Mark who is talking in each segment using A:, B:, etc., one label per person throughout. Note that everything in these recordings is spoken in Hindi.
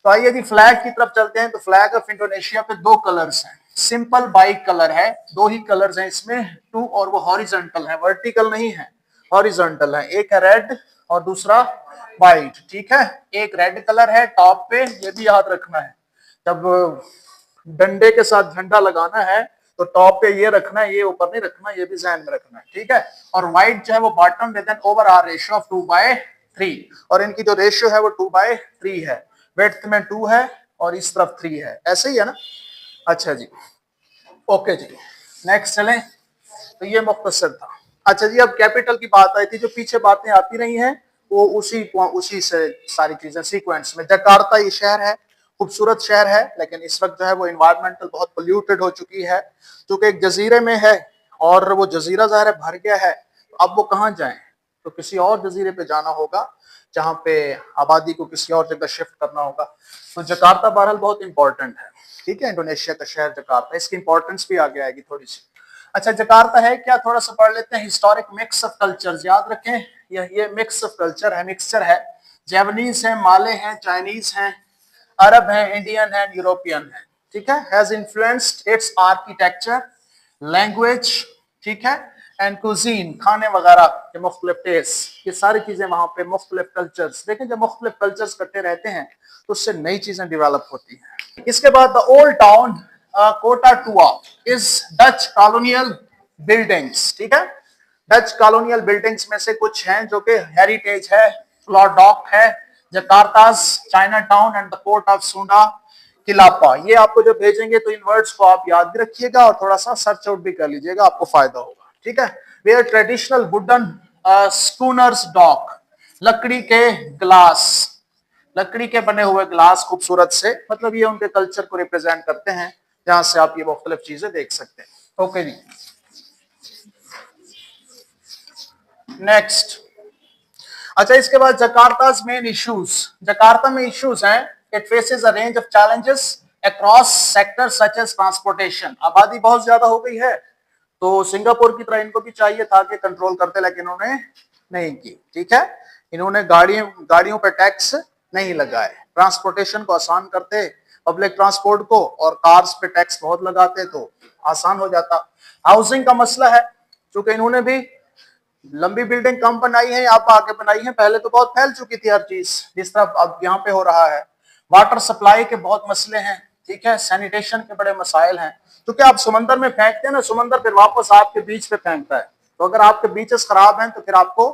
A: तो आइए जी फ्लैग की तरफ चलते हैं। तो फ्लैग ऑफ इंडोनेशिया पे दो कलर्स हैं, सिंपल बाइक कलर है, दो ही कलर्स हैं इसमें, टू, और वो हॉरिजॉन्टल है, वर्टिकल नहीं है, हॉरिजॉन्टल है। एक है रेड और दूसरा व्हाइट, ठीक है। एक रेड कलर है टॉप पे, ये भी याद रखना है, जब डंडे के साथ झंडा लगाना है तो टॉप पे ये रखना है, ये ऊपर नहीं रखना, ये भी ध्यान में रखना है, ठीक है। और व्हाइट जो है वो bottom with an overall ratio of 2/3, और इनकी जो रेशियो है वो 2/3 है, विड्थ में 2 है और इस तरफ 3 है, ऐसे ही है ना। अच्छा जी, ओके जी, नेक्स्ट चलें। तो ये मुख्तसर था। अच्छा जी, अब कैपिटल की बात आई थी, जो पीछे बातें आती रही हैं वो उसी से सारी चीजें सीक्वेंस में। जकार्ता ये शहर है, खूबसूरत शहर है, लेकिन इस वक्त जो है वो इन्वायरमेंटल बहुत पोल्यूटेड हो चुकी है, क्योंकि एक जजीरे में है और वो जजीरा ज़ाहिर है भर गया है। तो अब वो कहाँ जाएं, तो किसी और जजीरे पे जाना होगा, जहाँ पे आबादी को किसी और जगह शिफ्ट करना होगा। तो जकार्ता बहरहाल बहुत इंपॉर्टेंट है, ठीक है, इंडोनेशिया का शहर जकार्ता, इसकी इंपॉर्टेंस भी आगे आएगी थोड़ी सी। अच्छा, जकार्ता है क्या, थोड़ा सा पढ़ लेते हैं। हिस्टोरिक मिक्स ऑफ कल्चर्स, याद रखें ये मिक्स ऑफ कल्चर है, मिक्सचर है। जैपनीज है, माले हैं, चाइनीज हैं, अरब है, इंडियन है, यूरोपियन है, ठीक है। Has influenced it's architecture, language, ठीक है, एंड कुजीन, खाने वगैरह के मुख्तलिफ टेस्ट, ये सारी चीजें वहां पे मुख्तलिफ कल्चर्स। देखें, जब मुख्तलिफ कल्चर्स इकट्ठे रहते हैं तो उससे नई चीजें डेवलप होती हैं। इसके बाद the old town Kota Tua is Dutch colonial buildings, ठीक है। डच कॉलोनियल बिल्डिंग्स में से कुछ हैं जो कि हेरिटेज है, फ्लॉडॉक है, Jakarta's China town and the port of Sunda Kelapa. ये आपको जो भेजेंगे तो इन वर्ड्स को आप याद भी रखिएगा और थोड़ा सा सर्च आउट भी कर लीजिएगा, आपको फायदा होगा, ठीक है। वेयर ट्रेडिशनल वुडन स्कूनर्स डॉक, लकड़ी के ग्लास, लकड़ी के बने हुए ग्लास खूबसूरत से, मतलब ये उनके कल्चर को रिप्रेजेंट करते हैं, जहां से आप ये मुख्तलिफ चीजें देख सकते हैं। ओके जी, नेक्स्ट। अच्छा, इसके बाद जकार्ताज मेन इश्यूज। जकार्ता में इश्यूज हैं, it faces a range of challenges across sector such as transportation. आबादी बहुत ज्यादा हो गई है, तो सिंगापुर की तरह इनको भी चाहिए था कि कंट्रोल करते, लेकिन इन्होंने नहीं की, ठीक है। इन्होंने गाड़ियों पे टैक्स नहीं लगाए, ट्रांसपोर्टेशन को आसान करते, पब्लिक ट्रांसपोर्ट को, और कार्स पे टैक्स बहुत लगाते तो आसान हो जाता। हाउसिंग का मसला है, क्योंकि इन्होंने भी लंबी बिल्डिंग कम बनाई है, आप आके बनाई है, पहले तो बहुत फैल चुकी थी हर चीज, जिस तरह अब यहाँ पे हो रहा है। वाटर सप्लाई के बहुत मसले हैं, ठीक है, सैनिटेशन के बड़े मसाइल हैं, क्योंकि आप समंदर में फेंकते हैं ना, समंदर फिर वापस आपके बीच पे फेंकता है, तो अगर आपके बीचेस खराब हैं तो फिर आपको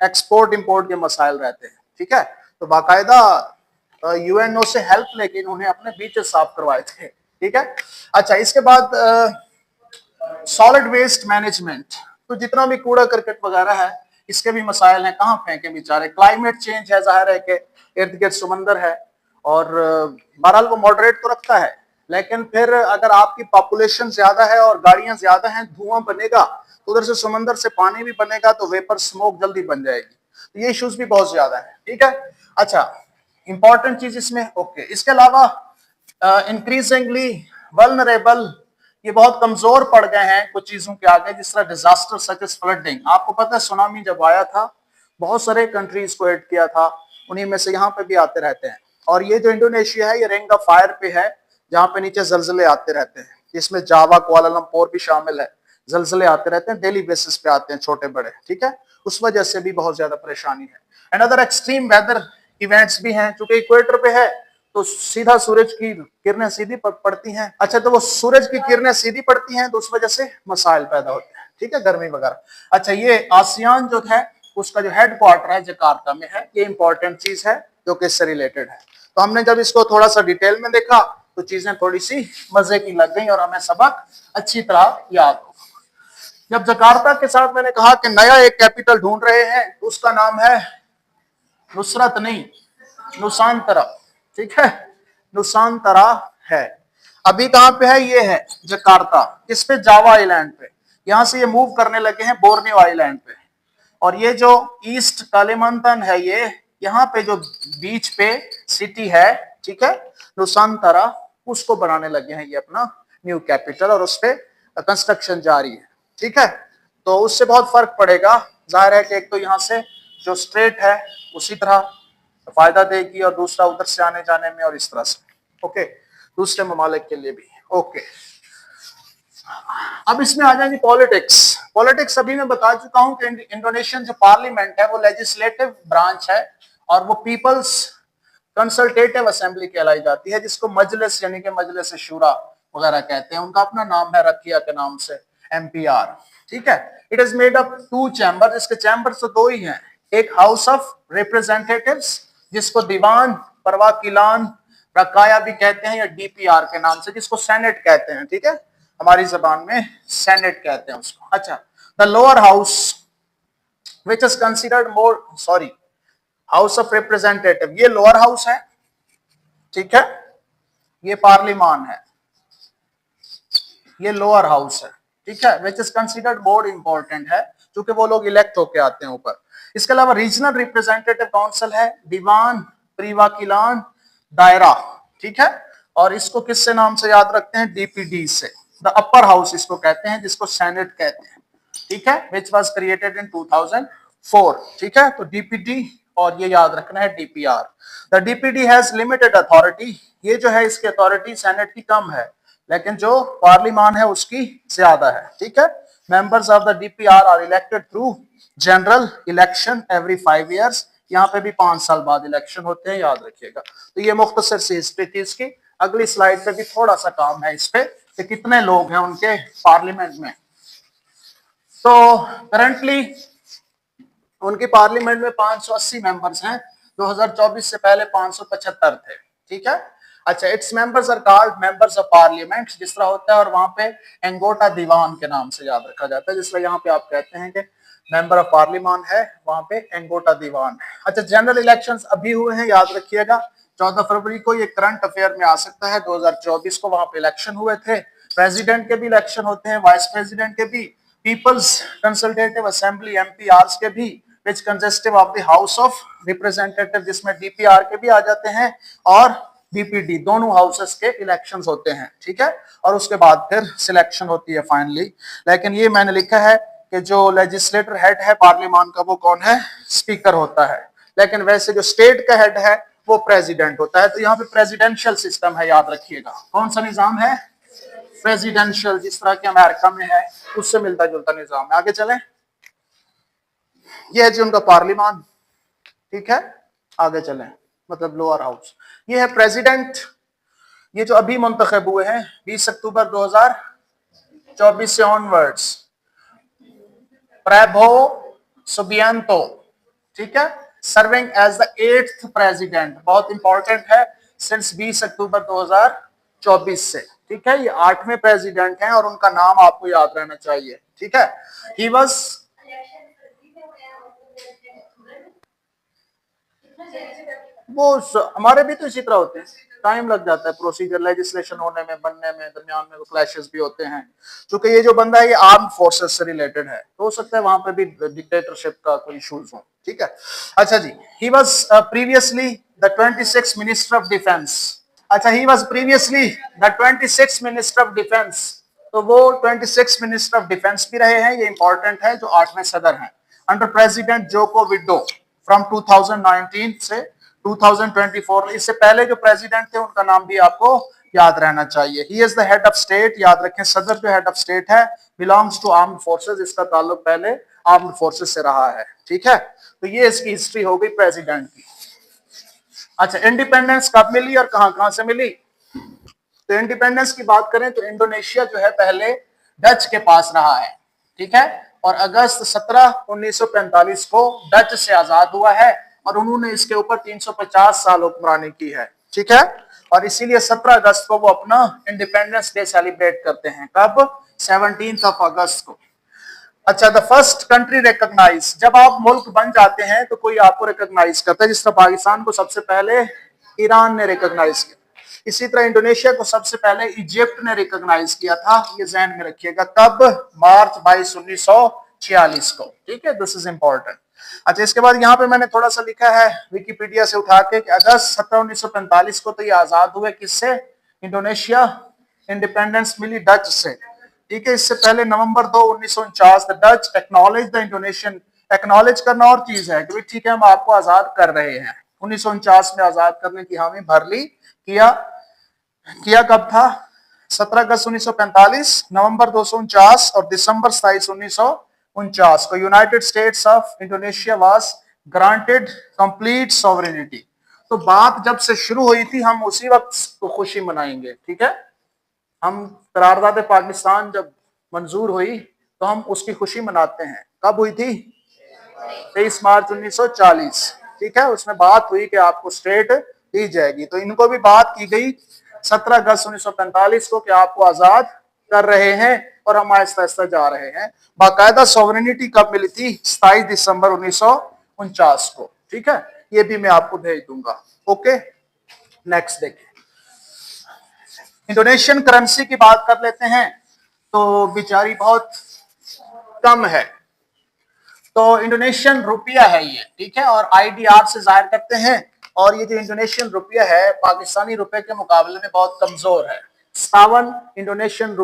A: एक्सपोर्ट इंपोर्ट के मसाइल रहते हैं, ठीक है। तो बाकायदा यूएनओ से हेल्प लेके इन्होंने अपने बीचेस साफ करवाए थे, ठीक है। अच्छा, इसके बाद सॉलिड वेस्ट मैनेजमेंट, तो जितना भी कूड़ा करकट वगैरह है इसके भी मसाइल हैं, कहाँ फेंके बेचारे। क्लाइमेट चेंज है, जाहिर है कि इर्द गिर्द समंदर है, और बहरहाल वो मॉडरेट तो रखता है, लेकिन फिर अगर आपकी पॉपुलेशन ज्यादा है और गाड़ियां ज्यादा हैं, धुआं बनेगा, तो उधर से समंदर से पानी भी बनेगा, तो वेपर स्मोक जल्दी बन जाएगी, तो ये इश्यूज भी बहुत ज्यादा है, ठीक है। अच्छा, इंपॉर्टेंट चीज इसमें, ओके, इसके अलावा इंक्रीजिंगली वल्नरेबल, ये बहुत कमजोर पड़ गए हैं कुछ चीजों के आगे, जिस तरह डिजास्टर सच एज फ्लडिंग। आपको पता है सुनामी जब आया था बहुत सारे कंट्रीज को हिट किया था, उन्हीं में से यहाँ पे भी आते रहते हैं। और ये जो इंडोनेशिया है ये रिंग ऑफ फायर पे है, जहाँ पे नीचे जलजले आते रहते हैं, इसमें जावा कुआलालंपुर भी शामिल है, जलजले आते रहते हैं, डेली बेसिस पे आते हैं छोटे बड़े, ठीक है, उस वजह से भी बहुत ज्यादा परेशानी है। And other extreme weather events भी हैं, चूंकि इक्वेटर पे है तो सीधा सूरज की किरणें सीधी पड़ती हैं। अच्छा, तो वो सूरज की किरणें सीधी पड़ती हैं तो उस वजह से मसाइल पैदा होते हैं, ठीक है, गर्मी वगैरह। अच्छा, ये आसियान जो है उसका जो हेडक्वार्टर है जकार्ता में है, ये इंपॉर्टेंट चीज है जो कि इससे रिलेटेड है। तो हमने जब इसको थोड़ा सा डिटेल में देखा तो चीजें थोड़ी सी मजे की लग गई और हमें सबक अच्छी तरह याद हो। जब जकार्ता के साथ मैंने कहा कि नया एक कैपिटल ढूंढ रहे हैं, तो उसका नाम है नुसरत नहीं, नुसांतरा, ठीक है, नुसांतरा है। अभी कहां पे है, ये है जकार्ता, किस पे, जावा आइलैंड पे। यहां से ये मूव करने लगे हैं बोर्नियो आइलैंड पे, और ये जो ईस्ट कालिमंतन है, ये यहाँ पे जो बीच पे सिटी है, ठीक है, नुसांतरा, उसको बनाने लगे हैं ये अपना न्यू कैपिटल, और उस पे कंस्ट्रक्शन जारी है, ठीक है। तो उससे बहुत फर्क पड़ेगा, जाहिर है कि एक तो यहाँ से जो स्ट्रेट है उसी तरह फायदा देगी, और दूसरा उधर से आने जाने में और इस तरह से। ओके, दूसरे ममालिक के लिए भी। ओके, अब इसमें आ जाएंगे पॉलिटिक्स। पॉलिटिक्स अभी मैं बता चुका हूं कि इंडोनेशियन जो पार्लियामेंट है वो लेजिस्लेटिव ब्रांच है और वो पीपल्स कंसल्टेटिव असेंबली कहलाई जाती है, जिसको मजलिस यानी कि मजलिस शूरा वगैरह कहते हैं। उनका अपना नाम है रखिया के नाम से, एमपीआर। ठीक है, it is made up to chamber. इसके चैम्बर तो दो ही हैं, एक हाउस ऑफ रिप्रेजेंटेटिव्स जिसको दीवान परवाकिलान रकाया भी कहते हैं, या डीपीआर के नाम से, जिसको सेनेट कहते हैं। ठीक है, हमारी जबान में सेनेट कहते हैं उसको। अच्छा, the lower house which is considered more, sorry, house of representative ये लोअर हाउस है। ठीक है, ये पार्लिमान है, ये लोअर हाउस है। ठीक है, which is considered more important है क्योंकि वो लोग इलेक्ट होके आते हैं ऊपर। इसके अलावा रीजनल रिप्रेजेंटेटिव काउंसिल है, दीवान प्रीवाकिलान दायरा। ठीक है, और इसको किससे नाम से याद रखते हैं, डीपीडी से। द अपर हाउस इसको कहते हैं, जिसको सेनेट कहते हैं। ठीक है, विच वाज क्रिएटेड इन 2004। ठीक है, तो डीपीडी और ये याद रखना है DPR. The DPD has limited authority, ये जो है इसकी अथॉरिटी सेनेट की कम है, लेकिन जो पार्लिमान है उसकी ज्यादा है। ठीक है, members of the DPR are elected through general election every 5 years. यहाँ पे भी 5 साल बाद इलेक्शन होते हैं, याद रखिएगा। तो ये मुख्तसर सी हिस्ट्री थी इसकी। अगली स्लाइड पे भी थोड़ा सा काम है इस पे कि कितने लोग हैं उनके पार्लियामेंट में। तो करंटली उनकी पार्लियामेंट में 580 मेंबर्स हैं, 2024 से पहले 575 थे। ठीक है, अच्छा, its members are called members of parliament, जिस तरह होता है, और वहां पे एंगोटा दीवान के नाम से याद रखा जाता है, जिस तरह यहाँ पे आप कहते हैं कि मेंबर ऑफ पार्लियामेंट है, वहां पे एंगोटा दीवान है। अच्छा, जनरल इलेक्शंस अभी हुए हैं, याद रखिएगा, 14 फरवरी को। ये करंट अफेयर में आ सकता है, 2024 को वहां पे इलेक्शन हुए थे। प्रेसिडेंट के भी इलेक्शन होते हैं, वाइस प्रेसिडेंट के भी, पीपल्स कंसल्टेटिव असेंबली एमपीआर के भी, which consists of the house of representative, जिसमें डीपीआर के भी आ जाते हैं और बीपीडी, दोनों हाउसेस के इलेक्शंस होते हैं। ठीक है, और उसके बाद फिर सिलेक्शन होती है फाइनली। लेकिन ये मैंने लिखा है कि जो लेजिस्लेटर हेड है पार्लियामान का वो कौन है, स्पीकर होता है। लेकिन वैसे जो स्टेट का हेड है वो प्रेसिडेंट होता है। तो यहाँ पे प्रेसिडेंशियल सिस्टम है, याद रखिएगा। कौन सा निजाम है, प्रेसिडेंशियल, जिस तरह के अमेरिका में है उससे मिलता जुलता निजाम है। आगे चलें, ये है जी उनका पार्लियामान। ठीक है, आगे चलें, मतलब लोअर हाउस। ये है प्रेसिडेंट, ये जो अभी मुंतखब हुए हैं 20 अक्टूबर 2024 से ऑनवर्ड्स, प्रेबो सुबियांतो। ठीक है, serving as the 8th president, बहुत इंपॉर्टेंट है, सिंस 20 अक्टूबर 2024 से। ठीक है, ये 8वें प्रेसिडेंट हैं और उनका नाम आपको याद रहना चाहिए। ठीक है, ही वाज वो हमारे भी तो इसी तरह होते हैं, टाइम लग जाता है प्रोसीजर लेजिस्लेशन होने में, बनने में, दरमियान में क्लैशेस भी होते हैं। क्योंकि ये जो बंदा है ये आर्म फोर्सेस से रिलेटेड है, तो हो सकता है वहां पे भी डिक्टेटरशिप का कोई इश्यूज हो। ठीक है, अच्छा जी, he was previously the 26th minister of defence. अच्छा, he was previously the 26th minister of defence, तो वो 26 मिनिस्टर ऑफ डिफेंस भी रहे हैं, ये इंपॉर्टेंट है, जो 8वें सदर हैं under president Joko Widodo from 2019 से 2024। इससे पहले जो प्रेसिडेंट थे उनका नाम भी आपको याद रहना चाहिए। He is the head of state, याद रखें, सदर जो हेड ऑफ स्टेट है बिलोंग्स टू आर्म्ड फोर्सेस, इसका ताल्लुक पहले आर्म्ड फोर्सेस से रहा है। ठीक है, तो ये इसकी हिस्ट्री हो गई प्रेसिडेंट की। अच्छा, इंडिपेंडेंस कब मिली और कहां कहां से मिली? तो इंडिपेंडेंस की बात करें तो इंडोनेशिया जो है पहले डच के पास रहा है। ठीक है, और अगस्त 17 1945 को डच से आजाद हुआ है और उन्होंने इसके ऊपर 350 साल हुक्मरानी की है। ठीक है, और इसीलिए 17 अगस्त को वो अपना इंडिपेंडेंस डे सेलिब्रेट करते हैं। कब? 17 अगस्त को। अच्छा, द फर्स्ट कंट्री रिकॉग्नाइज, जब आप मुल्क बन जाते हैं तो कोई आपको रिकॉग्नाइज करता है, जिस तरह पाकिस्तान को सबसे पहले ईरान ने रिकॉग्नाइज किया, इसी तरह इंडोनेशिया को सबसे पहले इजिप्ट ने रिकॉग्नाइज किया था। ये ध्यान में रखिएगा, कब? मार्च 22 1946 को। ठीक है, दिस इज इंपॉर्टेंट। अच्छा, इसके बाद यहाँ पे मैंने थोड़ा सा लिखा है विकिपीडिया से उठा के कि अगस्त 17 1945 को तो ये आजाद हुए, किससे? इंडोनेशिया इंडिपेंडेंस मिली डच से। ठीक है, इससे पहले नवंबर 2 1949 the Dutch acknowledge the Indonesian, acknowledge करना और चीज है कि ठीक है हम आपको आजाद कर रहे हैं। 1949 में आजाद करने की हामी भर ली। किया कब था? 17 अगस्त 1945, नवंबर 249 और दिसंबर 27 1949 को United states of Indonesia was granted complete sovereignty. तो बात जब से शुरू हुई थी हम उसी वक्त को खुशी मनाएंगे, ठीक है। हम करारदाद पाकिस्तान जब मंजूर हुई तो हम उसकी खुशी मनाते हैं। कब हुई थी? 23 मार्च 1940, ठीक है। उसमें बात हुई कि आपको स्टेट दी जाएगी, तो इनको भी बात की गई 17 अगस्त 1945 को कि आपको आजाद कर रहे हैं और हम आहिस्ता आहिस्ता जा रहे हैं। बाकायदा सॉवरेनिटी कब मिली थी? 27 दिसंबर 1949 को, ठीक है। ये भी मैं आपको भेज दूंगा। ओके, नेक्स्ट देखिए, इंडोनेशियन करेंसी की बात कर लेते हैं। तो बेचारी बहुत कम है, तो इंडोनेशियन रुपया है ये, ठीक है, और आईडीआर से जाहिर करते हैं। और ये जो इंडोनेशियन रुपया है पाकिस्तानी रुपए के मुकाबले में बहुत कमजोर है। 57 इंडोनेशियन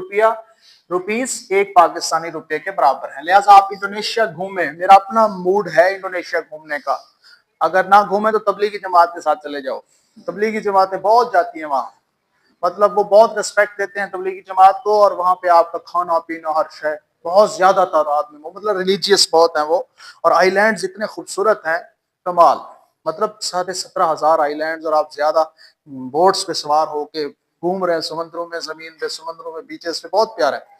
A: रुपीस एक पाकिस्तानी रुपये के बराबर है। लिहाजा आप इंडोनेशिया घूमे, मेरा अपना मूड है इंडोनेशिया घूमने का। अगर ना घूमे तो तबलीगी जमात के साथ चले जाओ, तबलीगी जमातें बहुत जाती हैं वहां, मतलब वो बहुत रिस्पेक्ट देते हैं तबलीगी जमात को, और वहां पे आपका खाना पीना हर शय बहुत ज्यादा तादाद में, वो मतलब रिलीजियस बहुत है वो। और आइलैंड्स इतने खूबसूरत हैं, कमाल, मतलब 17,500 आइलैंड्स, और आप ज्यादा बोट्स पे सवार होके घूम रहे हैं समुद्रों में, जमीन पे, समुद्रों में, बीचेस पे, बहुत प्यारा है।